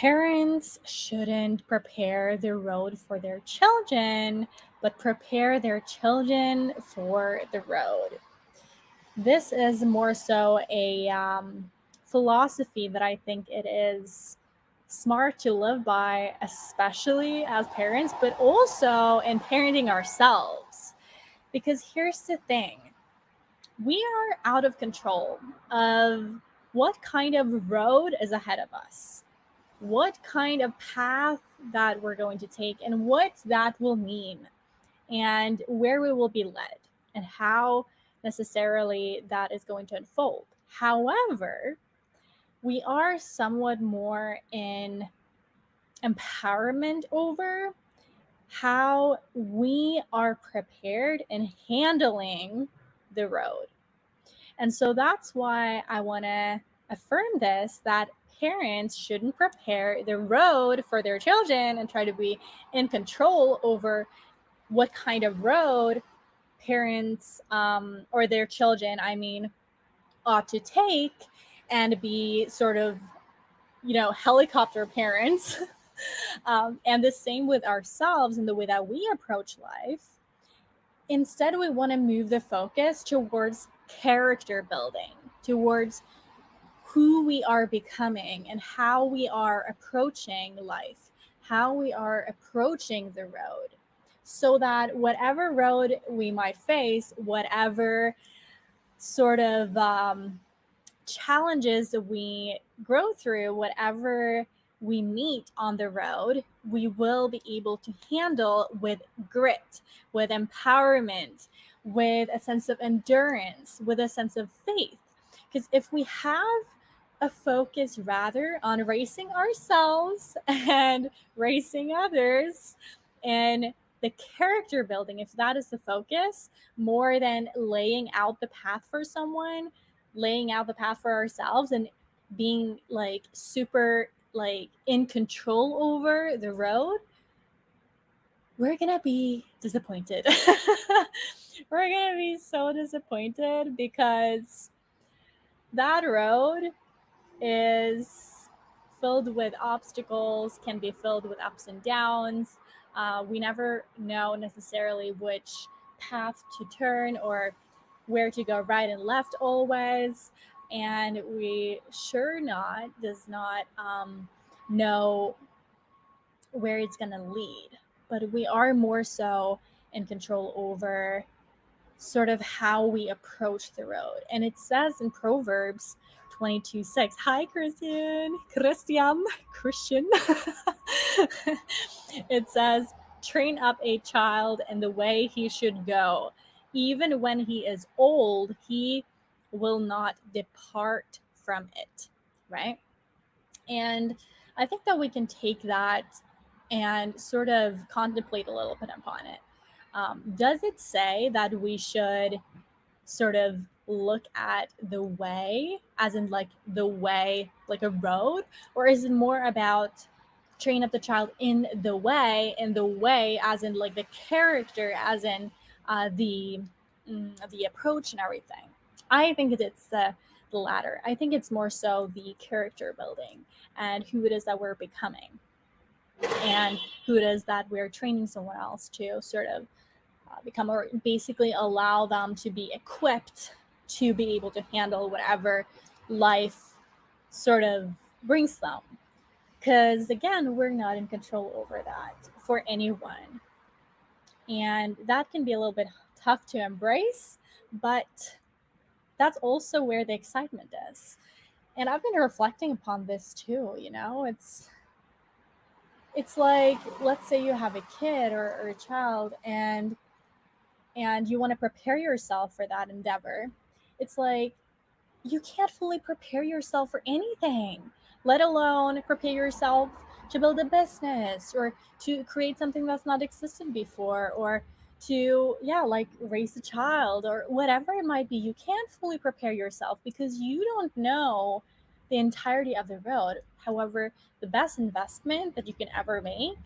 Parents shouldn't prepare the road for their children, but prepare their children for the road. This is more so a philosophy that I think it is smart to live by, especially as parents, but also in parenting ourselves. Because here's the thing, we are out of control of what kind of road is ahead of us, what kind of path that we're going to take, and what that will mean, and where we will be led, and how necessarily that is going to unfold. However, we are somewhat more in empowerment over how we are prepared in handling the road. And so that's why I want to affirm this, that parents shouldn't prepare the road for their children and try to be in control over what kind of road parents or their children, I mean, ought to take, and be sort of, helicopter parents. And the same with ourselves and the way that we approach life. Instead, we want to move the focus towards character building, towards who we are becoming and how we are approaching life, how we are approaching the road, so that whatever road we might face, whatever sort of challenges we grow through, whatever we meet on the road, we will be able to handle with grit, with empowerment, with a sense of endurance, with a sense of faith. Because if we have a focus rather on racing ourselves and racing others, and the character building, if that is the focus, more than laying out the path for someone, laying out the path for ourselves, and being like super like in control over the road, we're gonna be disappointed. We're gonna be so disappointed, because that road is filled with obstacles, can be filled with ups and downs. We never know necessarily which path to turn or where to go right and left always. And we sure not does not know where it's going to lead. But we are more so in control over sort of how we approach the road. And it says in Proverbs 22:6. Hi, Christian. It says, train up a child in the way he should go. Even when he is old, he will not depart from it. Right. And I think that we can take that and sort of contemplate a little bit upon it. Does it say that we should sort of look at the way as in like the way, like a road, or is it more about train up the child in the way as in like the character, as in the approach and everything? I think it's the latter. I think it's more so the character building and who it is that we're becoming, and who it is that we're training someone else to sort of become, or basically allow them to be equipped to be able to handle whatever life sort of brings them. Because again, we're not in control over that for anyone. And that can be a little bit tough to embrace, but that's also where the excitement is. And I've been reflecting upon this too, it's like, let's say you have a kid or a child, and you want to prepare yourself for that endeavor. It's like you can't fully prepare yourself for anything, let alone prepare yourself to build a business or to create something that's not existed before, or to, yeah, like raise a child or whatever it might be. You can't fully prepare yourself because you don't know the entirety of the road. However, the best investment that you can ever make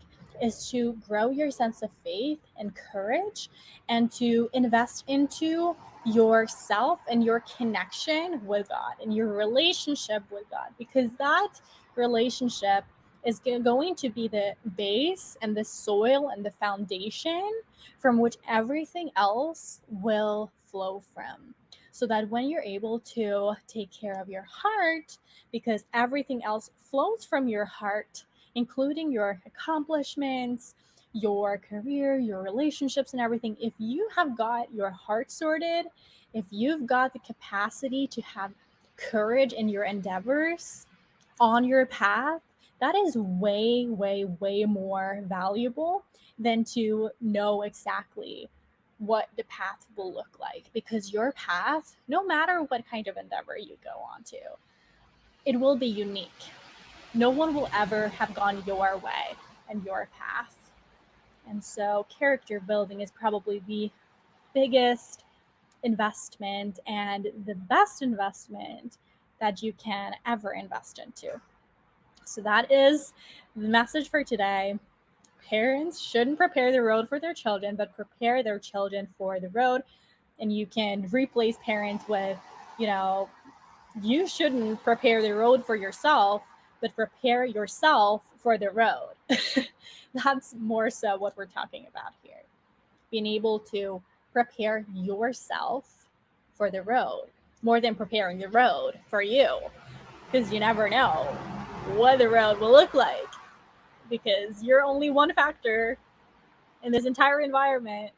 is to grow your sense of faith and courage, and to invest into yourself and your connection with God and your relationship with God, because that relationship is going to be the base and the soil and the foundation from which everything else will flow from. So that when you're able to take care of your heart, because everything else flows from your heart, including your accomplishments, your career, your relationships, and everything. If you have got your heart sorted, if you've got the capacity to have courage in your endeavors on your path, that is way, way, way more valuable than to know exactly what the path will look like. Because your path, no matter what kind of endeavor you go on to, it will be unique. No one will ever have gone your way and your path. And so, character building is probably the biggest investment and the best investment that you can ever invest into. So, that is the message for today. Parents shouldn't prepare the road for their children, but prepare their children for the road. And you can replace parents with, you know, you shouldn't prepare the road for yourself, but prepare yourself for the road. That's more so what we're talking about here. Being able to prepare yourself for the road more than preparing the road for you, because you never know what the road will look like, because you're only one factor in this entire environment,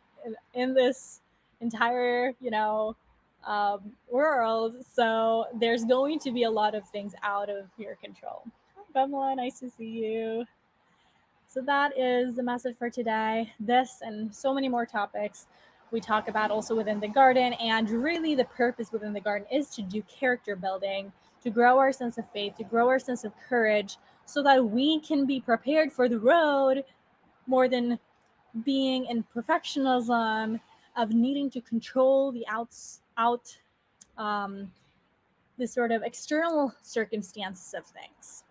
in this entire, world. So there's going to be a lot of things out of your control. Hi, Pamela, nice to see you. So that is the message for today. This and so many more topics we talk about also within the garden. And really, the purpose within the garden is to do character building, to grow our sense of faith, to grow our sense of courage, so that we can be prepared for the road more than being in perfectionism of needing to control the the sort of external circumstances of things.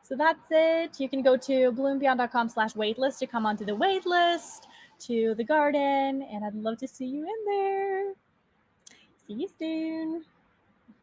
So that's it. You can go to bloombeyond.com/waitlist to come onto the waitlist to the garden, and I'd love to see you in there. See you soon.